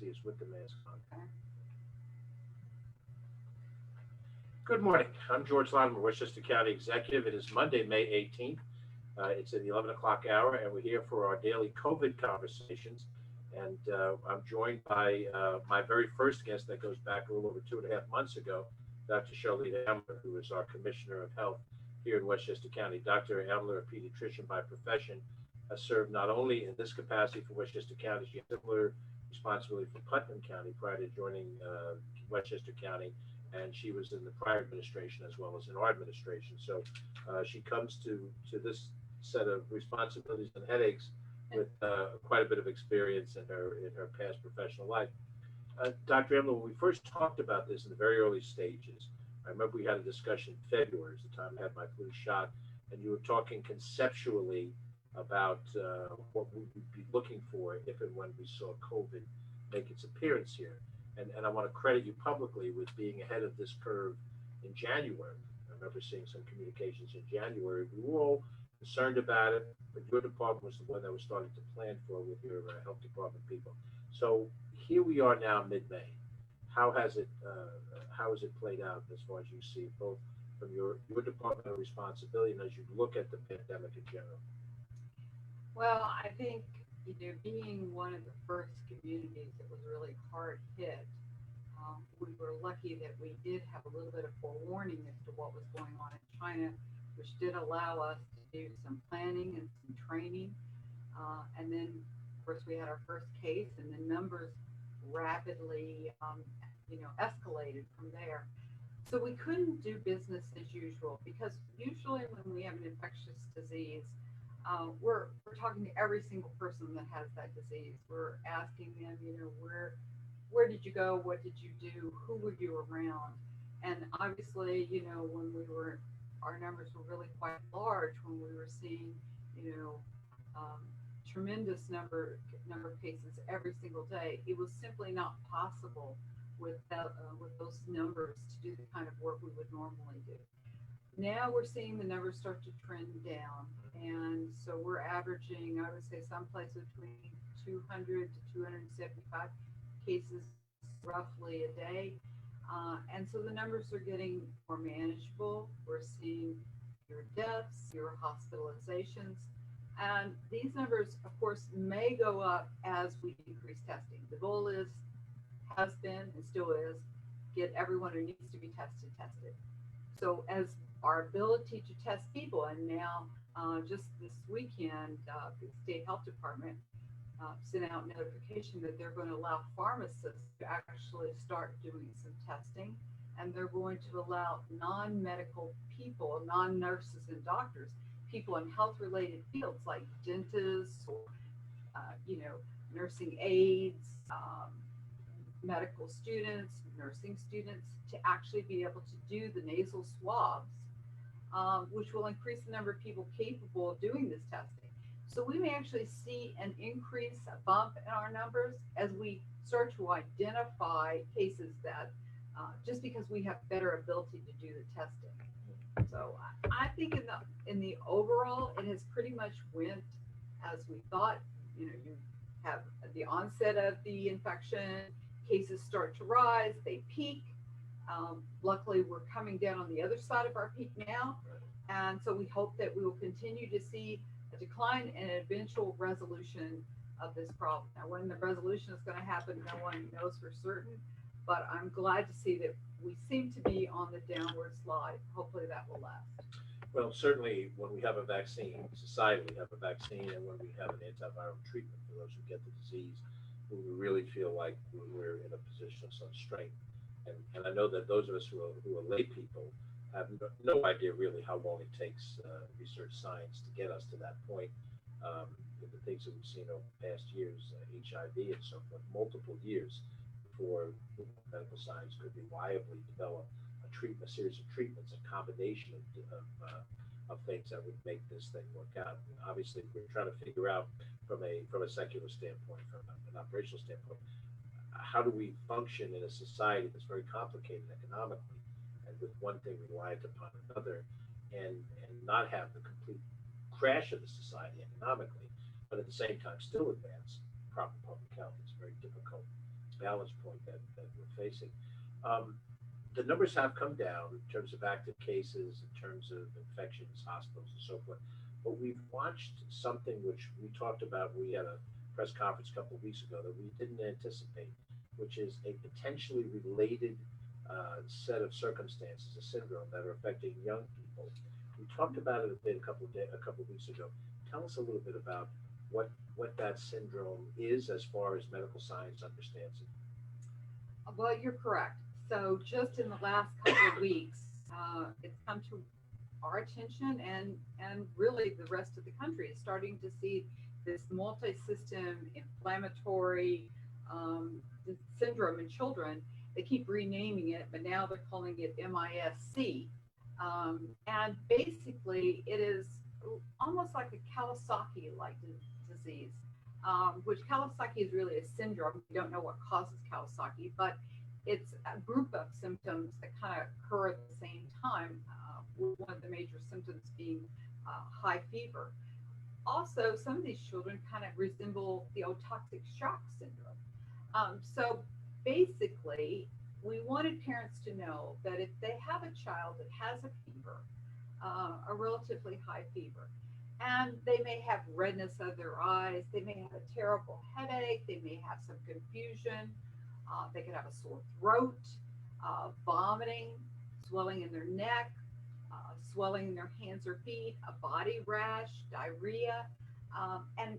see us with the mask on. Good morning. I'm George Latimer, Westchester County Executive. It is Monday, May 18th. It's at the 11 o'clock hour, and we're here for our daily COVID conversations. And I'm joined by my very first guest that goes back a little over 2.5 months ago, Dr. Sherlita Amler, who is our Commissioner of Health here in Westchester County. Dr. Amler, a pediatrician by profession, has served not only in this capacity for Westchester County, she had similar responsibility for Putnam County prior to joining Westchester County, and she was in the prior administration as well as in our administration. So she comes to this set of responsibilities and headaches with quite a bit of experience in her past professional life. Dr. Amler, when we first talked about this in the very early stages, I remember we had a discussion in February, at the time I had my flu shot, and you were talking conceptually about what we would be looking for if and when we saw COVID make its appearance here. And I want to credit you publicly with being ahead of this curve in January. I remember seeing some communications in January. We were all concerned about it, but your department was the one that was starting to plan for it with your health department people. So here we are now, mid-May. How has it played out as far as you see, both from your department of responsibility and as you look at the pandemic in general? Well, I think, being one of the first communities that was really hard hit, we were lucky that we did have a little bit of forewarning as to what was going on in China, which did allow us to do some planning and some training. And then, of course, we had our first case, and the numbers rapidly, escalated from there. So we couldn't do business as usual, because usually when we have an infectious disease, we're talking to every single person that has that disease. We're asking them, where did you go? What did you do? Who were you around? And obviously, when our numbers were really quite large, when we were seeing, tremendous number of cases every single day, it was simply not possible with those numbers to do the kind of work we would normally do. Now we're seeing the numbers start to trend down, and so we're averaging, I would say, someplace between 200 to 275 cases roughly a day, and so the numbers are getting more manageable. We're seeing fewer deaths, fewer hospitalizations, and these numbers, of course, may go up as we increase testing. The goal has been and still is, get everyone who needs to be tested. So as our ability to test people, and now just this weekend, the state health department sent out notification that they're going to allow pharmacists to actually start doing some testing, and they're going to allow non-medical people, non-nurses and doctors, people in health-related fields like dentists or nursing aides, medical students, nursing students, to actually be able to do the nasal swabs, which will increase the number of people capable of doing this testing. So we may actually see an increase, a bump in our numbers as we start to identify cases that, just because we have better ability to do the testing. So I think in the overall, it has pretty much went as we thought. You have the onset of the infection, cases start to rise, they peak. Luckily, we're coming down on the other side of our peak now. And so we hope that we will continue to see a decline and an eventual resolution of this problem. Now, when the resolution is going to happen, no one knows for certain, but I'm glad to see that we seem to be on the downward slide. Hopefully that will last. Well, certainly when we have a vaccine, society, we have a vaccine, and when we have an antiviral treatment for those who get the disease, we really feel like we're in a position of some strength. And I know that those of us who are lay people have no idea really how long it takes research science to get us to that point. The things that we've seen over the past years, HIV and so forth, multiple years before medical science could reliably develop a series of treatments, a combination of things that would make this thing work out. And obviously, we're trying to figure out from a secular standpoint, from an operational standpoint, how do we function in a society that's very complicated economically, and with one thing reliant upon another, and not have the complete crash of the society economically, but at the same time still advance proper public health. It's very difficult, balance point that we're facing. Um, the numbers have come down in terms of active cases, in terms of infections, hospitals, and so forth. But we've watched something which we talked about. We had a press conference a couple of weeks ago that we didn't anticipate, which is a potentially related set of circumstances, a syndrome that are affecting young people. We talked about it a bit a couple of weeks ago. Tell us a little bit about what that syndrome is as far as medical science understands it. Well, you're correct. So just in the last couple of weeks, it's come to our attention, and really the rest of the country is starting to see this multi-system inflammatory syndrome in children. They keep renaming it, but now they're calling it MIFC. And basically, it is almost like a Kawasaki-like disease, which Kawasaki is really a syndrome. We don't know what causes Kawasaki, but it's a group of symptoms that kind of occur at the same time, with one of the major symptoms being high fever. Also, some of these children kind of resemble the otoxic shock syndrome. So basically, we wanted parents to know that if they have a child that has a fever, a relatively high fever, and they may have redness of their eyes, they may have a terrible headache, they may have some confusion, they could have a sore throat, vomiting, swelling in their neck, swelling in their hands or feet, a body rash, diarrhea, and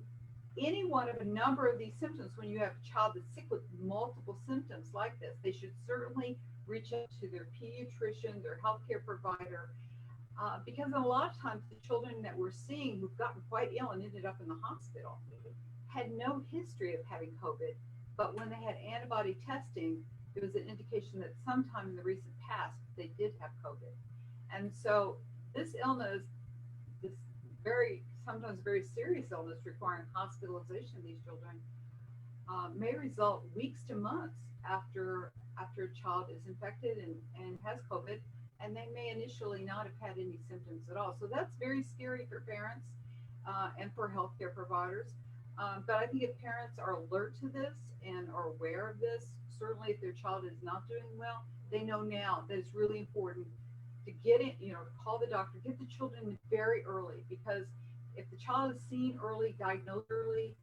any one of a number of these symptoms. When you have a child that's sick with multiple symptoms like this, they should certainly reach out to their pediatrician, their healthcare provider, because a lot of times the children that we're seeing who've gotten quite ill and ended up in the hospital had no history of having COVID, but when they had antibody testing, it was an indication that sometime in the recent past they did have COVID. And so this illness, this sometimes very serious illness requiring hospitalization of these children, may result weeks to months after a child is infected and has COVID, and they may initially not have had any symptoms at all. So that's very scary for parents and for healthcare providers. But I think if parents are alert to this and are aware of this, certainly if their child is not doing well, they know now that it's really important to get it, call the doctor, get the children very early, because if the child is seen early, diagnosed early,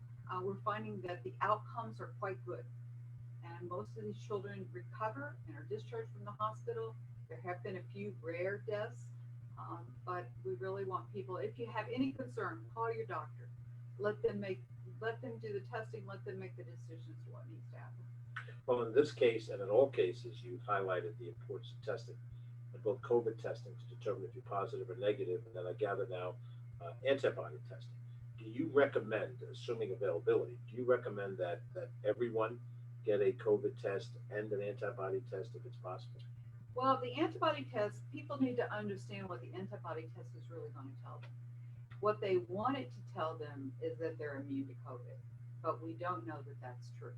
we're finding that the outcomes are quite good. And most of these children recover and are discharged from the hospital. There have been a few rare deaths, but we really want people, if you have any concern, call your doctor. Let them do the testing, let them make the decisions of what needs to happen. Well, in this case, and in all cases, you highlighted the importance of testing, and both COVID testing to determine if you're positive or negative, and then I gather now antibody testing. Do you recommend, assuming availability, do you recommend that everyone get a COVID test and an antibody test if it's possible? Well, the antibody test, people need to understand what the antibody test is really going to tell them. What they want it to tell them is that they're immune to COVID, but we don't know that that's true.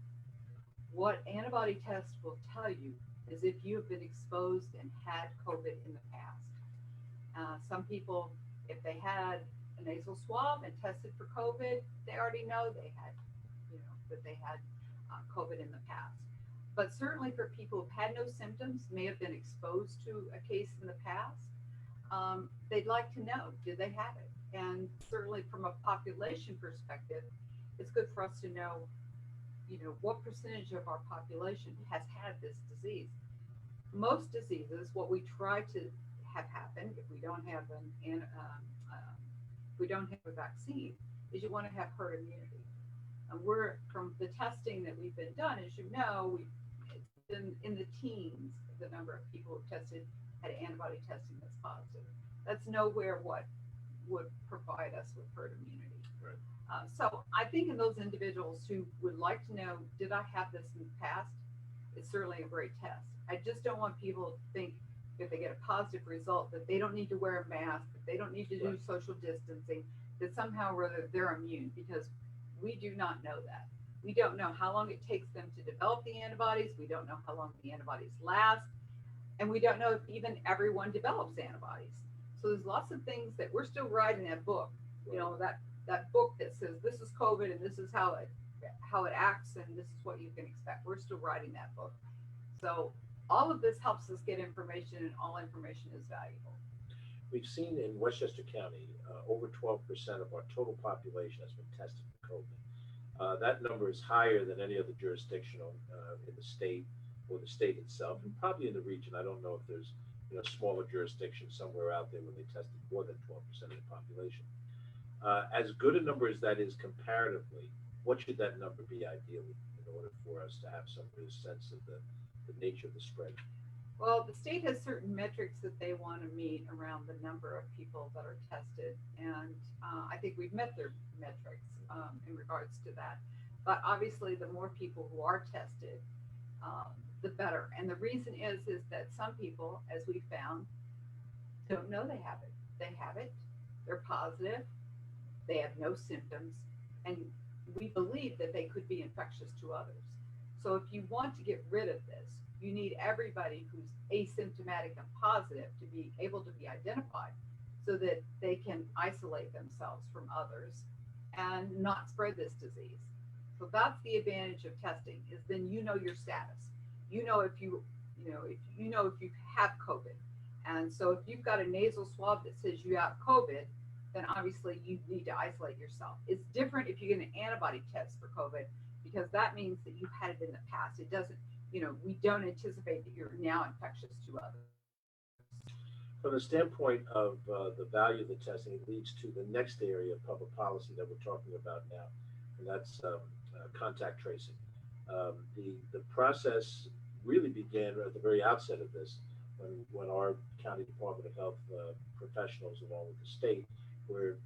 What antibody tests will tell you is if you have been exposed and had COVID in the past. Some people, if they had a nasal swab and tested for COVID, they already know that they had COVID in the past. But certainly for people who've had no symptoms, may have been exposed to a case in the past, they'd like to know, did they have it? And certainly from a population perspective, it's good for us to know, what percentage of our population has had this disease. Most diseases, what we try to have happen if we don't have a vaccine, is you want to have herd immunity. And we're, from the testing that we've been done, as you know, it's been in the teens, the number of people who tested had antibody testing that's positive. That's nowhere what would provide us with herd immunity. Right. So I think in those individuals who would like to know, did I have this in the past? It's certainly a great test. I just don't want people to think if they get a positive result that they don't need to wear a mask, that they don't need to do social distancing, that somehow or other they're immune, because we do not know that. We don't know how long it takes them to develop the antibodies. We don't know how long the antibodies last. And we don't know if even everyone develops antibodies. So there's lots of things that we're still writing that book, that book that says this is COVID and this is how how it acts, and this is what you can expect. We're still writing that book. So all of this helps us get information, and all information is valuable. We've seen in Westchester County, over 12% of our total population has been tested for COVID. That number is higher than any other jurisdiction in the state or the state itself, and probably in the region. I don't know if there's smaller jurisdictions somewhere out there where they tested more than 12% of the population. As good a number as that is comparatively, what should that number be ideally in order for us to have some real sense of the nature of the spread? Well, the state has certain metrics that they want to meet around the number of people that are tested, and I think we've met their metrics in regards to that. But obviously, the more people who are tested, the better. And the reason is that some people, as we found, don't know they have it. They have it, they're positive, they have no symptoms, and we believe that they could be infectious to others. So if you want to get rid of this, you need everybody who's asymptomatic and positive to be able to be identified so that they can isolate themselves from others and not spread this disease. So that's the advantage of testing, is then you know your status. You know if you have COVID. And so if you've got a nasal swab that says you have COVID, then obviously you need to isolate yourself. It's different if you get an antibody test for COVID, because that means that you've had it in the past. It doesn't, we don't anticipate that you're now infectious to others. From the standpoint of the value of the testing, it leads to the next area of public policy that we're talking about now, and that's contact tracing. The process really began at the very outset of this, when our county Department of Health professionals, along with the state, were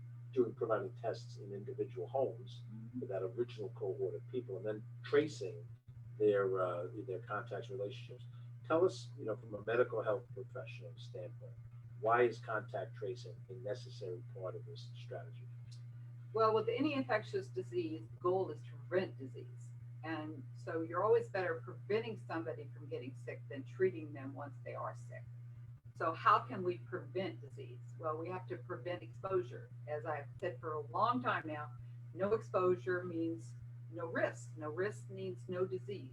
providing tests in individual homes for that original cohort of people, and then tracing their contacts, relationships. Tell us, from a medical health professional standpoint, why is contact tracing a necessary part of this strategy? Well, with any infectious disease, the goal is to prevent disease. And so you're always better preventing somebody from getting sick than treating them once they are sick. So how can we prevent disease? Well, we have to prevent exposure. As I've said for a long time now, no exposure means no risk. No risk means no disease.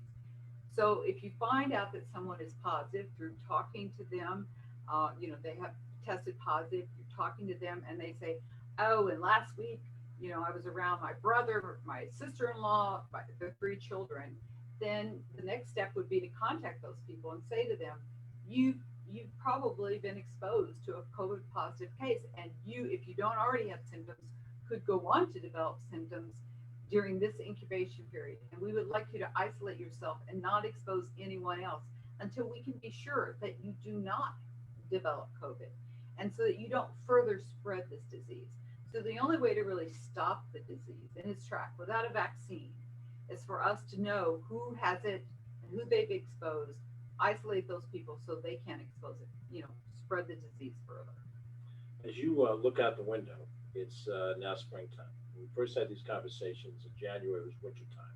So if you find out that someone is positive through talking to them, they have tested positive, you're talking to them and they say, oh, and last week, I was around my brother, my sister-in-law, their 3 children, then the next step would be to contact those people and say to them, you've probably been exposed to a COVID positive case, and you, if you don't already have symptoms, could go on to develop symptoms during this incubation period. And we would like you to isolate yourself and not expose anyone else until we can be sure that you do not develop COVID, and so that you don't further spread this disease. So the only way to really stop the disease in its track without a vaccine is for us to know who has it and who they've exposed, isolate those people so they can't expose it, spread the disease further. As you look out the window, it's now springtime. When we first had these conversations in January, it was wintertime.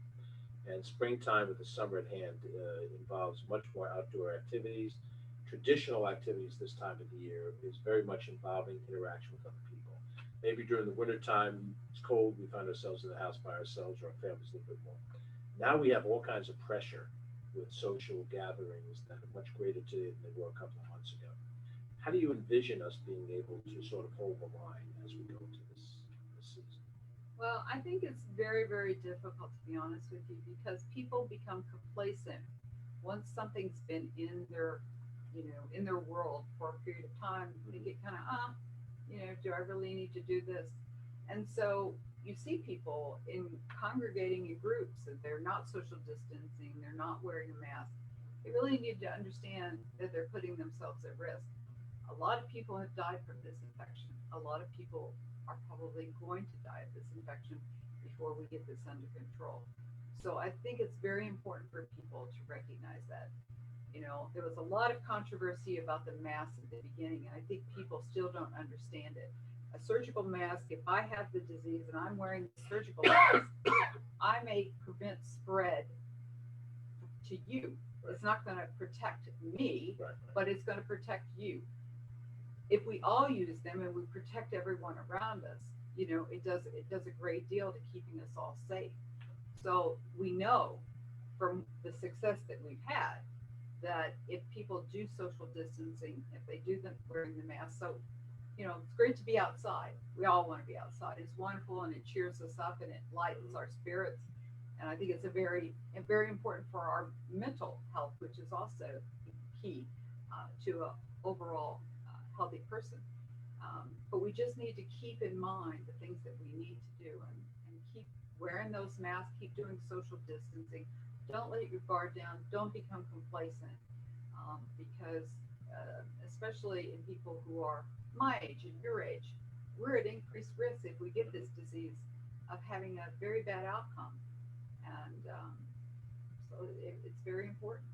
And springtime with the summer at hand involves much more outdoor activities. Traditional activities this time of the year is very much involving interaction with other people. Maybe during the wintertime, it's cold, we find ourselves in the house by ourselves, or our families a little bit more. Now we have all kinds of pressure with social gatherings that are much greater today than they were a couple of months ago. How do you envision us being able to sort of hold the line as we go into this season? Well, I think it's very, very difficult, to be honest with you, because people become complacent once something's been in their world for a period of time. They get kind of, do I really need to do this? And so you see people congregating in groups, and they're not social distancing, they're not wearing a mask. They really need to understand that they're putting themselves at risk. A lot of people have died from this infection. A lot of people are probably going to die of this infection before we get this under control. So I think it's very important for people to recognize that. There was a lot of controversy about the mask at the beginning, and I think people still don't understand it. A surgical mask, if I have the disease and I'm wearing the surgical mask, I may prevent spread to you. Right. It's not going to protect me, right, but it's going to protect you. If we all use them and we protect everyone around us, it does a great deal to keeping us all safe. So we know from the success that we've had that if people do social distancing, if they do them wearing the mask, so it's great to be outside. We all want to be outside. It's wonderful and it cheers us up and it lightens our spirits. And I think it's very important for our mental health, which is also key to an overall healthy person. But we just need to keep in mind the things that we need to do and keep wearing those masks, keep doing social distancing. Don't let your guard down. Don't become complacent because especially in people who are my age and your age, we're at increased risk if we get this disease of having a very bad outcome. And so it's very important.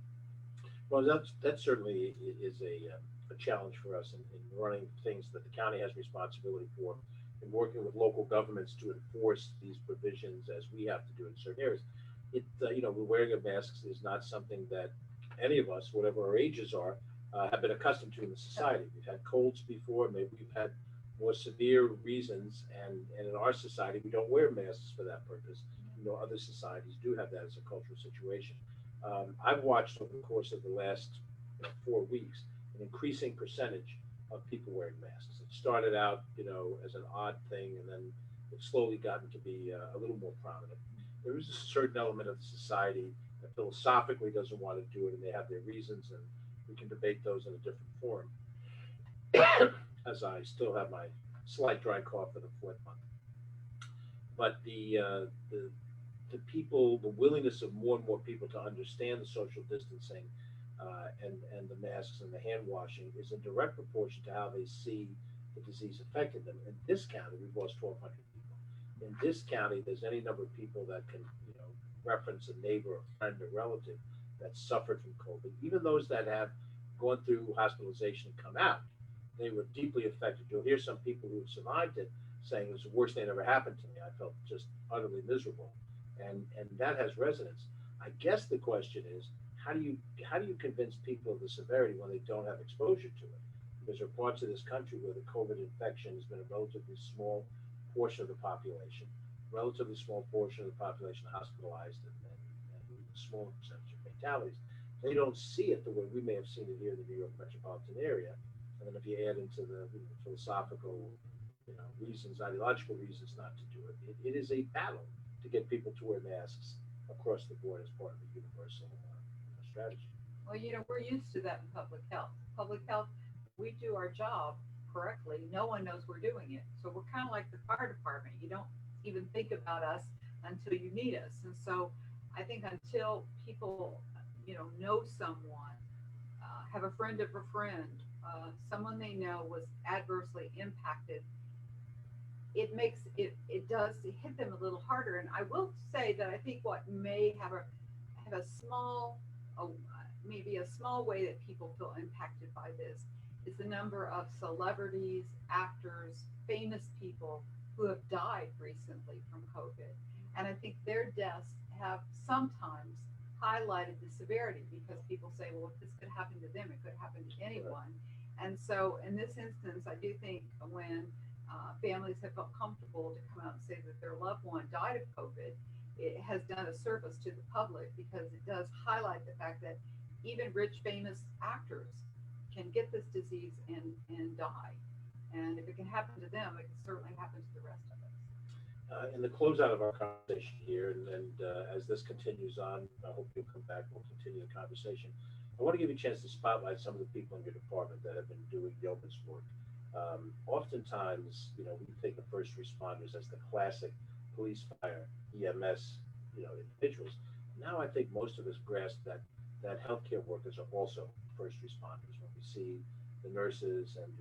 Well, that certainly is a challenge for us in running things that the county has responsibility for, and working with local governments to enforce these provisions as we have to do in certain areas. Wearing of masks is not something that any of us, whatever our ages are, have been accustomed to in the society. We've had colds before, maybe we've had more severe reasons, and in our society, we don't wear masks for that purpose. Other societies do have that as a cultural situation. I've watched over the course of the last 4 weeks an increasing percentage of people wearing masks. It started out, as an odd thing, and then it's slowly gotten to be a little more prominent. There is a certain element of society that philosophically doesn't want to do it, and they have their reasons, and we can debate those in a different forum. As I still have my slight dry cough for the 4th month, but the people, the willingness of more and more people to understand the social distancing and the masks and the hand washing is in direct proportion to how they see the disease affected them. In this county, we've lost 1,200 people. In this county, there's any number of people that can, reference a neighbor, a friend, a relative that suffered from COVID. Even those that have gone through hospitalization and come out, they were deeply affected. You'll hear some people who have survived it saying it was the worst thing that ever happened to me. I felt just utterly miserable, and that has resonance. I guess the question is, how do you convince people of the severity when they don't have exposure to it? Because there are parts of this country where the COVID infection has been a relatively small portion of the population, relatively small portion of the population hospitalized, and a smaller percentage of fatalities. They don't see it the way we may have seen it here in the New York metropolitan area. And then if you add into the philosophical, reasons, ideological reasons not to do it, it is a battle to get people to wear masks across the board as part of the universal strategy. Well, we're used to that in public health. Public health, we do our job correctly. No one knows we're doing it. So we're kind of like the fire department. You don't even think about us until you need us. And so I think until people, know someone, have a friend of a friend, someone they know was adversely impacted, it does hit them a little harder. And I will say that I think what may have a small, maybe a small way that people feel impacted by this is the number of celebrities, actors, famous people who have died recently from COVID. And I think their deaths have sometimes highlighted the severity, because people say, well, if this could happen to them, it could happen to anyone. And so in this instance, I do think when families have felt comfortable to come out and say that their loved one died of COVID, it has done a service to the public, because it does highlight the fact that even rich, famous actors can get this disease and die. And if it can happen to them, it can certainly happen to the rest of us. In the closeout of our conversation here, and as this continues on, I hope you'll come back. We'll continue the conversation. I want to give you a chance to spotlight some of the people in your department that have been doing yeoman's work. Oftentimes, we think of first responders as the classic police, fire, EMS, individuals. Now, I think most of us grasp that healthcare workers are also first responders. When we see the nurses and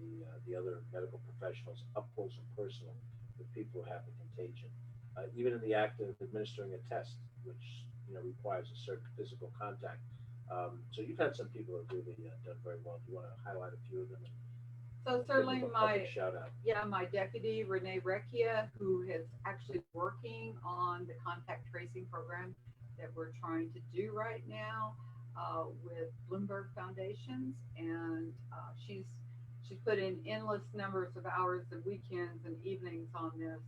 the other medical professionals up close and personal with people who have the contagion, even in the act of administering a test, which requires a certain physical contact. So you've had some people that have really done very well. Do you want to highlight a few of them? So certainly shout out. My deputy, Renee Recchia, who is actually working on the contact tracing program that we're trying to do right now with Bloomberg Foundations. And she's put in endless numbers of hours and weekends and evenings on this.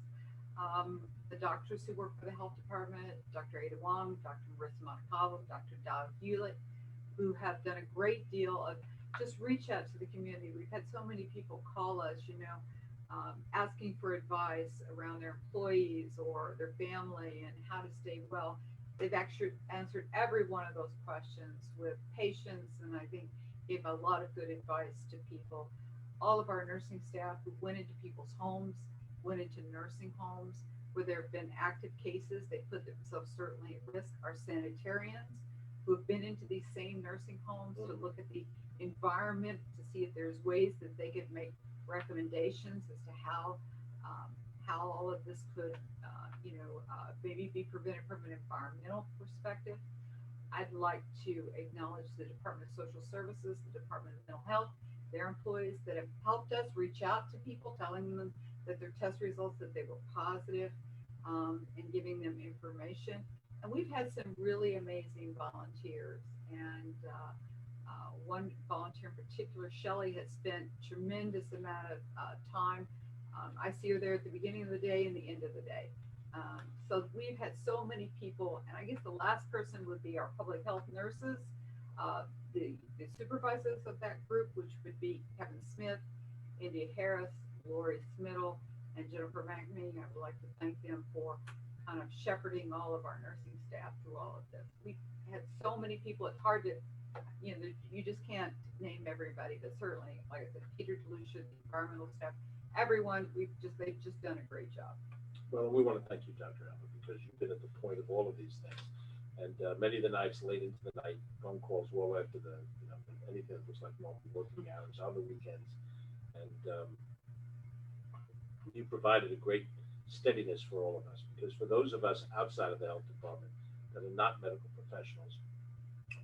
the doctors who work for the health department, Dr. Ada Wong, Dr. Marissa Montecalvo, Dr. Dow Hewlett, who have done a great deal of just reach out to the community. We've had so many people call us, asking for advice around their employees or their family and how to stay well. They've actually answered every one of those questions with patience, and I think gave a lot of good advice to people. All of our nursing staff who went into people's homes, went into nursing homes where there have been active cases, they put themselves certainly at risk. Our sanitarians who have been into these same nursing homes to look at the environment to see if there's ways that they could make recommendations as to how all of this could maybe be prevented from an environmental perspective. I'd like to acknowledge the Department of Social Services, the Department of Mental Health, their employees that have helped us reach out to people, telling them that their test results, that they were positive, and giving them information. And we've had some really amazing volunteers, and one volunteer in particular, Shelly, has spent tremendous amount of time. I see her there at the beginning of the day and the end of the day. So we've had so many people, and I guess the last person would be our public health nurses, the supervisors of that group, which would be Kevin Smith, India Harris, Lori Smittle, and Jennifer McNamee. I would like to thank them for kind of shepherding all of our nursing staff through all of this. We've had so many people, it's hard to, you just can't name everybody, but certainly, like I said, Peter DeLucia, the environmental staff, everyone, they've just done a great job. Well, we want to thank you, Dr. Amler, because you've been at the point of all of these things. And many of the nights, late into the night, phone calls well after anything that was like working hours on the weekends. And you provided a great steadiness for all of us, because for those of us outside of the health department that are not medical professionals,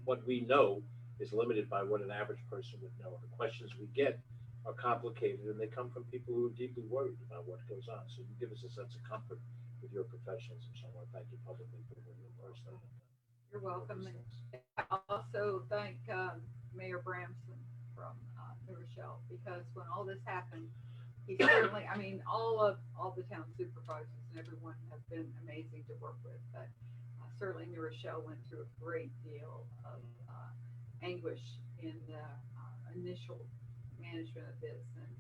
what we know is limited by what an average person would know. And the questions we get are complicated, and they come from people who are deeply worried about what goes on. So you give us a sense of comfort with your professionalism. So I want to thank you publicly for what you're personally. You're welcome. And I also thank Mayor Bramson from New Rochelle, because when all this happened, he certainly, all the town supervisors and everyone have been amazing to work with, but certainly New Rochelle went through a great deal of anguish in the initial management of this, and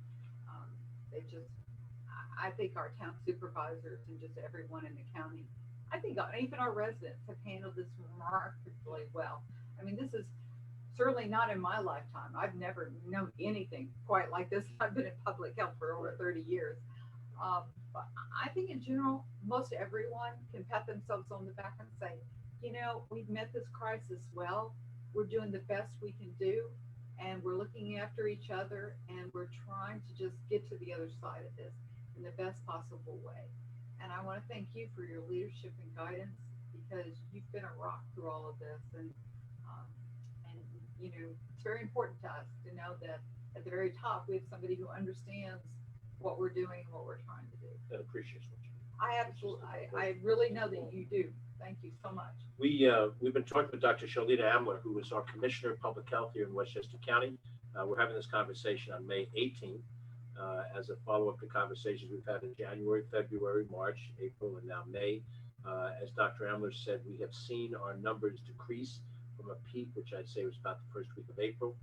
I think our town supervisors and just everyone in the county, I think even our residents have handled this remarkably well. This is certainly not in my lifetime. I've never known anything quite like this. I've been in public health for over 30 years. But I think in general, most everyone can pat themselves on the back and say, we've met this crisis well. We're doing the best we can do, and we're looking after each other, and we're trying to just get to the other side of this in the best possible way. And I want to thank you for your leadership and guidance, because you've been a rock through all of this. And it's very important to us to know that at the very top, we have somebody who understands what we're doing and what we're trying to do. That appreciates what you do. I absolutely, I really know that you do. Thank you so much. We've been talking with Dr. Sherlita Amler, who is our Commissioner of Public Health here in Westchester County. We're having this conversation on May 18th as a follow-up to conversations we've had in January, February, March, April, and now May. As Dr. Amler said, we have seen our numbers decrease from a peak, which I'd say was about the first week of April.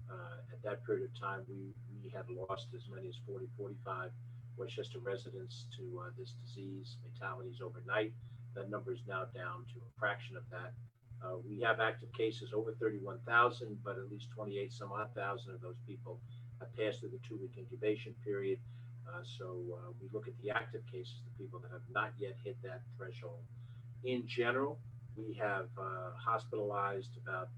At that period of time, we had lost as many as 40, 45 Westchester residents to this disease, fatalities overnight. That number is now down to a fraction of that. We have active cases over 31,000, but at least 28 some odd thousand of those people have passed through the 2-week incubation period. So we look at the active cases, the people that have not yet hit that threshold. In general, we have hospitalized about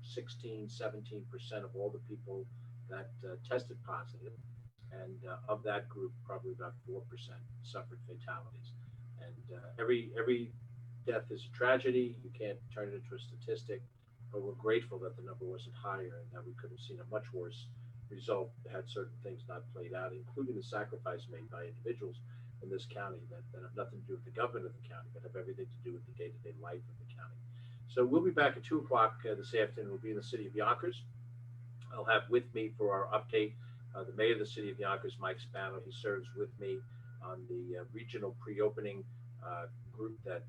16, 17% of all the people that tested positive. And of that group, probably about 4% suffered fatalities. And every death is a tragedy. You can't turn it into a statistic, but we're grateful that the number wasn't higher and that we could have seen a much worse result had certain things not played out, including the sacrifice made by individuals in this county that have nothing to do with the government of the county, but have everything to do with the day-to-day life of the county. So we'll be back at 2 o'clock this afternoon. We'll be in the city of Yonkers. I'll have with me for our update the mayor of the city of Yonkers, Mike Spano. He serves with me on the regional pre-opening group that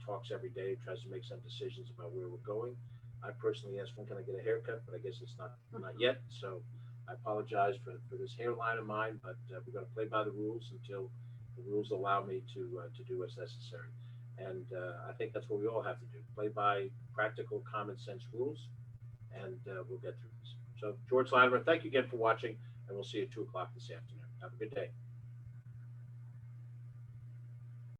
talks every day, tries to make some decisions about where we're going. I personally asked, when can I get a haircut? But I guess it's not yet. So I apologize for this hairline of mine, but we're going to play by the rules until the rules allow me to do what's necessary. And I think that's what we all have to do: play by practical, common sense rules, and we'll get through this. So, George Latimer, thank you again for watching, and we'll see you at 2 o'clock this afternoon. Have a good day.